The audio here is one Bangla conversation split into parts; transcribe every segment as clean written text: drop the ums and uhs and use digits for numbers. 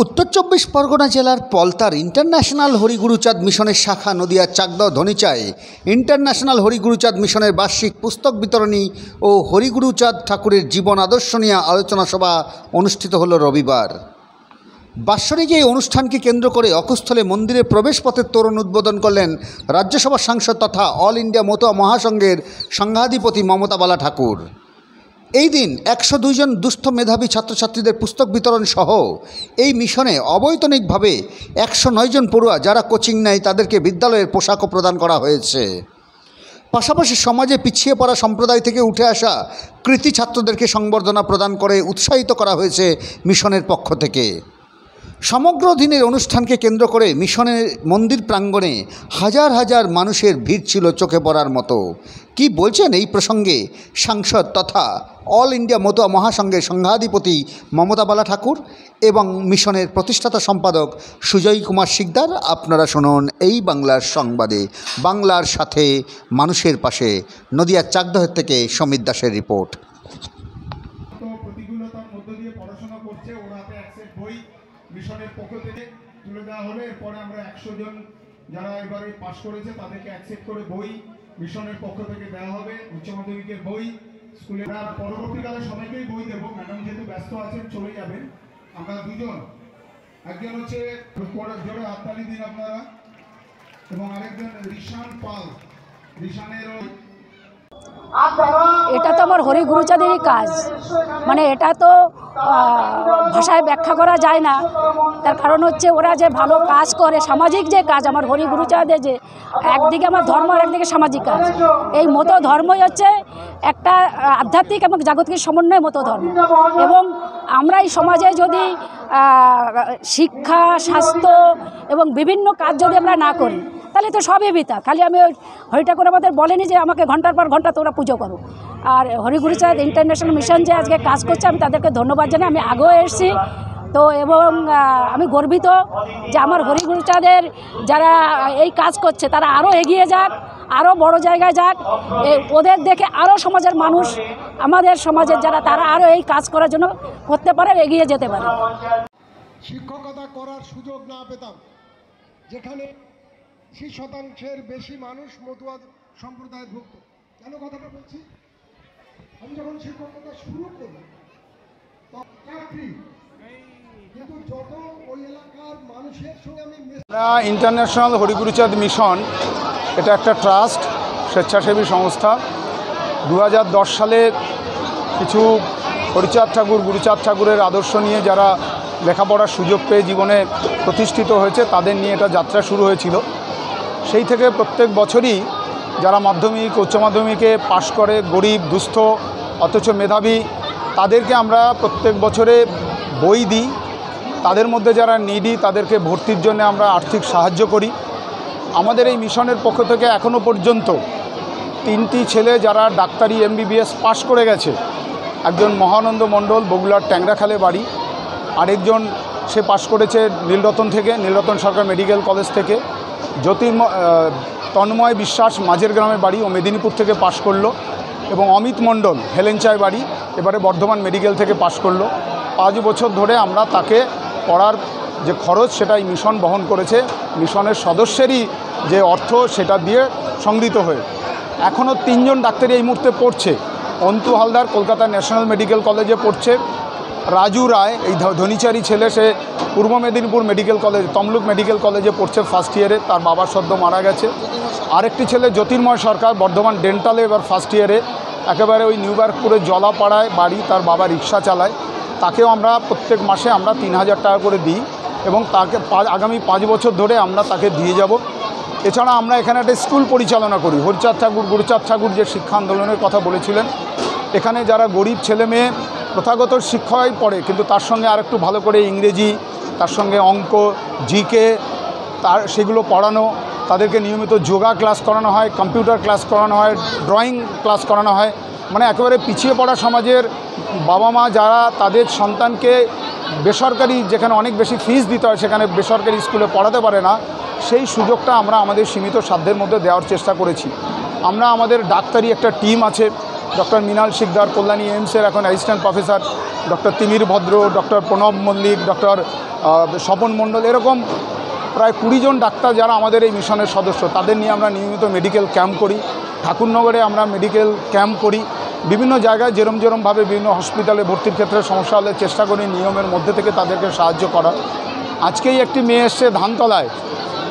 উত্তর ২৪ পরগনা জেলার পলতার ইন্টারন্যাশনাল হরিগুরুচাঁদ মিশনের শাখা নদিয়ার চাকদাহ ধনিচায় ইন্টারন্যাশনাল হরিগুরুচাঁদ মিশনের বার্ষিক পুস্তক বিতরণী ও হরিগুরুচাঁদ ঠাকুরের জীবন আদর্শ নিয়ে আলোচনা সভা অনুষ্ঠিত হল রবিবার। বাৎসরিক এই অনুষ্ঠানকে কেন্দ্র করে অকুস্থলে মন্দিরের প্রবেশপথের তোরণ উদ্বোধন করলেন রাজ্যসভার সাংসদ তথা অল ইন্ডিয়া মতুয়া মহাসংঘের সংঘাধিপতি মমতা বালা ঠাকুর। এই দিন ১০২ জন দুস্থ মেধাবী ছাত্রছাত্রীদের পুস্তক বিতরণ সহ এই মিশনে অবৈতনিকভাবে ১০৯ জন পড়ুয়া যারা কোচিং নেয় তাদেরকে বিদ্যালয়ের পোশাকও প্রদান করা হয়েছে। পাশাপাশি সমাজে পিছিয়ে পড়া সম্প্রদায় থেকে উঠে আসা কৃতি ছাত্রদেরকে সংবর্ধনা প্রদান করে উৎসাহিত করা হয়েছে মিশনের পক্ষ থেকে। সমগ্র দিনের অনুষ্ঠানকে কেন্দ্র করে মিশনের মন্দির প্রাঙ্গণে হাজার হাজার মানুষের ভিড় ছিল চোখে পড়ার মতো। কি বলছেন এই প্রসঙ্গে সাংসদ তথা অল ইন্ডিয়া মতুয়া মহাসংঘের সংঘাধিপতি মমতা বালা ঠাকুর এবং মিশনের প্রতিষ্ঠাতা সম্পাদক সুজয় কুমার শিকদার, আপনারা শুনুন এই বাংলার সংবাদে। বাংলার সাথে মানুষের পাশে। নদিয়ার চাকদহের থেকে সমীর দাসের রিপোর্ট। মিশনের পক্ষ থেকে তুলে দেওয়া হলে এরপরে আমরা ১০০ জন যারা এবারে পাশ করেছে তাদেরকে অ্যাকসেপ্ট করে বই মিশনের পক্ষ থেকে দেওয়া হবে। উচ্চ মাধ্যমিকের বই স্কুলে পরবর্তীকালে সবাইকেই বই দেব। ম্যাডাম যেহেতু ব্যস্ত আছেন চলে যাবেন। আমরা দুজন, একজন হচ্ছে জোরে হাততালি দিন আপনারা, এবং আরেকজন রিশান পাল। রিশানের এটা তো আমার হরিগুরুচাঁদেরই কাজ, মানে এটা তো ভাষায় ব্যাখ্যা করা যায় না। তার কারণ হচ্ছে ওরা যে ভালো কাজ করে, সামাজিক যে কাজ আমার হরিগুরুচাঁদের, যে একদিকে আমার ধর্ম আর একদিকে সামাজিক কাজ। এই মতো ধর্মই হচ্ছে একটা আধ্যাত্মিক এবং জাগতিক সমন্বয় মতো ধর্ম। এবং আমরা এই সমাজে যদি শিক্ষা, স্বাস্থ্য এবং বিভিন্ন কাজ যদি আমরা না করি তাহলে তো সবই বৃথা। খালি আমি হরি ঠাকুর আমাদের বলেনি যে আমাকে ঘন্টার পর ঘন্টা তোমরা পুজো করো। আর হরিগুরুচাঁদ ইন্টারন্যাশনাল মিশন যে আজকে কাজ করছে আমি তাদেরকে ধন্যবাদ জানাই। আমি আগেও এসেছি তো, এবং আমি গর্বিত যে আমার হরিগুরুচাঁদের যারা এই কাজ করছে তারা আরও এগিয়ে যাক, আরও বড় জায়গায় যাক। ওদের দেখে আরও সমাজের মানুষ, আমাদের সমাজের যারা, তারা আরও এই কাজ করার জন্য করতে পারে, এগিয়ে যেতে পারে। শিক্ষকতা করার সুযোগ না পেতাম, যেখানে 80% বেশি মানুষ মতুয়া সম্প্রদায়ের ভুক্ত। কেন কথাটা বলছি? আমি যখন শিক্ষকতা শুরু করি চাকরি, কিন্তু যত ওই এলাকার মানুষের সঙ্গে আমি ইন্টারন্যাশনাল হরিগুরুচাঁদ মিশন, এটা একটা ট্রাস্ট, স্বেচ্ছাসেবী সংস্থা। 2010 সালে কিছু হরিচাঁদ ঠাকুর, গুরুচাঁদ ঠাকুরের আদর্শ নিয়ে যারা লেখাপড়ার সুযোগ পেয়ে জীবনে প্রতিষ্ঠিত হয়েছে তাদের নিয়ে এটা যাত্রা শুরু হয়েছিল। সেই থেকে প্রত্যেক বছরই যারা মাধ্যমিক, উচ্চ মাধ্যমিকে পাশ করে, গরিব, দুস্থ অথচ মেধাবী, তাদেরকে আমরা প্রত্যেক বছরে বই দিই। তাদের মধ্যে যারা নিডি তাদেরকে ভর্তির জন্য আমরা আর্থিক সাহায্য করি। আমাদের এই মিশনের পক্ষ থেকে এখনও পর্যন্ত 3টি ছেলে যারা ডাক্তারি MBBS পাশ করে গেছে। একজন মহানন্দ মণ্ডল, বগুড়ার ট্যাংরাখালে বাড়ি। আরেকজন সে পাশ করেছে নীলরতন থেকে, নীলরতন সরকার মেডিকেল কলেজ থেকে। তন্ময় বিশ্বাস মাঝের গ্রামে বাড়ি, ও মেদিনীপুর থেকে পাশ করলো। এবং অমিত মণ্ডল হেলেঞ্চায় বাড়ি, এবারে বর্ধমান মেডিকেল থেকে পাশ করলো। 5 বছর ধরে আমরা তাকে পড়ার যে খরচ সেটা এই মিশন বহন করেছে। মিশনের সদস্যেরই যে অর্থ সেটা দিয়ে সংগৃহীত হয়ে এখনও 3 জন ডাক্তারি এই মুহূর্তে পড়ছে। অন্তু হালদার কলকাতা ন্যাশনাল মেডিকেল কলেজে পড়ছে। রাজু রায়, এই ধনিচারি ছেলে, সে পূর্ব Medinipur medical college, Tamluk medical কলেজে পড়ছে ফার্স্ট ইয়ারে, তার বাবা সদ্য মারা গেছে। আরেকটি ছেলে জ্যোতির্ময় সরকার, বর্ধমান ডেন্টালে এবার ফার্স্ট ইয়ারে, একেবারে ওই নিউবার্কপুরের জলাপাড়ায় বাড়ি, তার বাবা রিক্সা চালায়। তাকেও আমরা প্রত্যেক মাসে আমরা 3000 টাকা করে দিই, এবং তাকে আগামী 5 বছর ধরে আমরা তাকে দিয়ে যাব। এছাড়া আমরা এখানে একটা স্কুল পরিচালনা করি। হরিচাঁদ ঠাকুর, গুরুচাঁদ ঠাকুর যে শিক্ষা আন্দোলনের কথা বলেছিলেন, এখানে যারা গরিব ছেলে মেয়ে প্রথাগত শিক্ষাই পড়ে, কিন্তু তার সঙ্গে আর একটু ভালো করে ইংরেজি, তার সঙ্গে অঙ্ক, জিকে, তার সেগুলো পড়ানো। তাদেরকে নিয়মিত যোগা ক্লাস করানো হয়, কম্পিউটার ক্লাস করানো হয়, ড্রয়িং ক্লাস করানো হয়। মানে একেবারে পিছিয়ে পড়া সমাজের বাবা মা যারা তাদের সন্তানকে বেসরকারি, যেখানে অনেক বেশি ফিস দিতে হয়, সেখানে বেসরকারি স্কুলে পড়াতে পারে না, সেই সুযোগটা আমরা আমাদের সীমিত সাধ্যের মধ্যে দেওয়ার চেষ্টা করেছি। আমরা আমাদের ডাক্তারি একটা টিম আছে, ডক্টর মৃণাল শিকদার, কল্যাণী এইমসের এখন অ্যাসিস্ট্যান্ট প্রফেসর ডক্টর তিমির ভদ্র, ডক্টর প্রণব মল্লিক, ডক্টর স্বপন মণ্ডল, এরকম প্রায় 20 জন ডাক্তার যারা আমাদের এই মিশনের সদস্য, তাদের নিয়ে আমরা নিয়মিত মেডিকেল ক্যাম্প করি। ঠাকুরনগরে আমরা মেডিকেল ক্যাম্প করি। বিভিন্ন জায়গায় যেরমভাবে বিভিন্ন হসপিটালে ভর্তির ক্ষেত্রে সমস্যা হলে চেষ্টা করি নিয়মের মধ্যে থেকে তাদেরকে সাহায্য করা। আজকেই একটি মেয়ে এসছে ধানতলায়,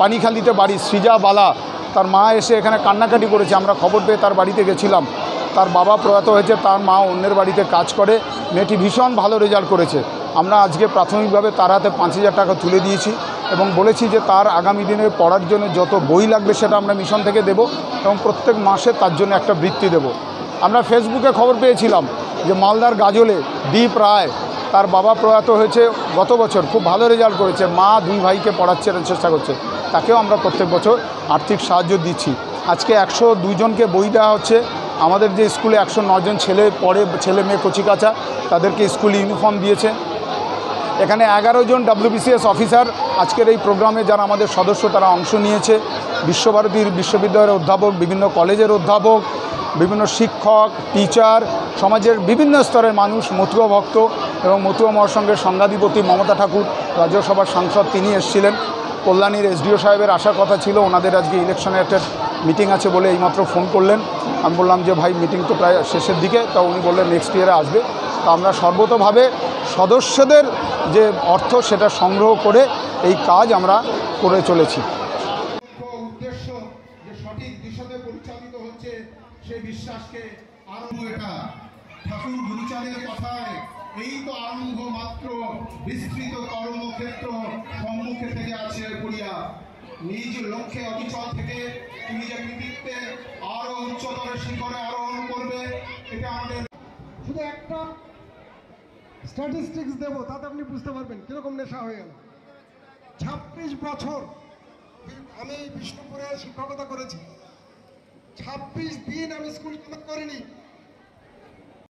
পানিখালিতে বাড়ি, সৃজা বালা, তার মা এসে এখানে কান্নাকাটি করেছে। আমরা খবর পেয়ে তার বাড়িতে গেছিলাম। তার বাবা প্রয়াত হয়েছে, তার মা অন্যের বাড়িতে কাজ করে। মেয়েটি ভীষণ ভালো রেজাল্ট করেছে। আমরা আজকে প্রাথমিকভাবে তার হাতে 5,000 টাকা তুলে দিয়েছি এবং বলেছি যে তার আগামী দিনে পড়ার জন্য যত বই লাগবে সেটা আমরা মিশন থেকে দেব এবং প্রত্যেক মাসে তার জন্য একটা বৃত্তি দেব। আমরা ফেসবুকে খবর পেয়েছিলাম যে মালদার গাজলে দীপ রায়, তার বাবা প্রয়াত হয়েছে গত বছর, খুব ভালো রেজাল্ট করেছে, মা 2 ভাইকে পড়াচ্ছে, চেষ্টা করছে, তাকেও আমরা প্রত্যেক বছর আর্থিক সাহায্য দিচ্ছি। আজকে 102 জনকে বই দেওয়া হচ্ছে। আমাদের যে স্কুলে 109 জন ছেলে পড়ে, ছেলে মেয়ে কচিকাচা, তাদেরকে স্কুল ইউনিফর্ম দিয়েছে। এখানে 11 জন WBCS অফিসার আজকের এই প্রোগ্রামে যারা আমাদের সদস্য তারা অংশ নিয়েছে। বিশ্বভারতীর বিশ্ববিদ্যালয়ের অধ্যাপক, বিভিন্ন কলেজের অধ্যাপক, বিভিন্ন শিক্ষক, টিচার, সমাজের বিভিন্ন স্তরের মানুষ, মতুয়া ভক্ত এবং মতুয়া মহাসংঘের সংঘাধিপতি মমতা ঠাকুর, রাজ্যসভার সাংসদ, তিনি এসেছিলেন। কল্যাণীর SDO সাহেবের আসার কথা ছিল, ওনাদের আজকে ইলেকশনের একটা মিটিং আছে বলে এইমাত্র ফোন করলেন। আমি বললাম যে ভাই মিটিং তো প্রায় শেষের দিকে, তা উনি বললেন নেক্সট ইয়ারে আসবে। তা আমরা সর্বতোভাবে সদস্যদের যে অর্থ সেটা সংগ্রহ করে এই কাজ আমরা করে চলেছি। উদ্দেশ্য যে সঠিক দিশাতে পরিচালিত হচ্ছে সেই বিশ্বাসকে আরম্ভ, এটা ঠাকুর গুরুচাঁদের কথায় এই তো আরম্ভ মাত্র, বিস্তৃত কর্মক্ষেত্র সম্মুখে থেকে আছে পড়িয়া। নিজ লক্ষ্যে অবিচল থেকে তুমি যে কৃতিত্বে আরো উচ্চতর শিখরে আরোহণ করবে, এটা আমাদের। শুধু একটা স্ট্যাটিস্টিক্স দেবো, তাতে আপনি বুঝতে পারবেন কিরকম নেশা হয়ে গেল। 26 বছর আমি বিষ্ণুপুরে শিক্ষকতা করেছি। 26 দিন আমি স্কুল করিনি।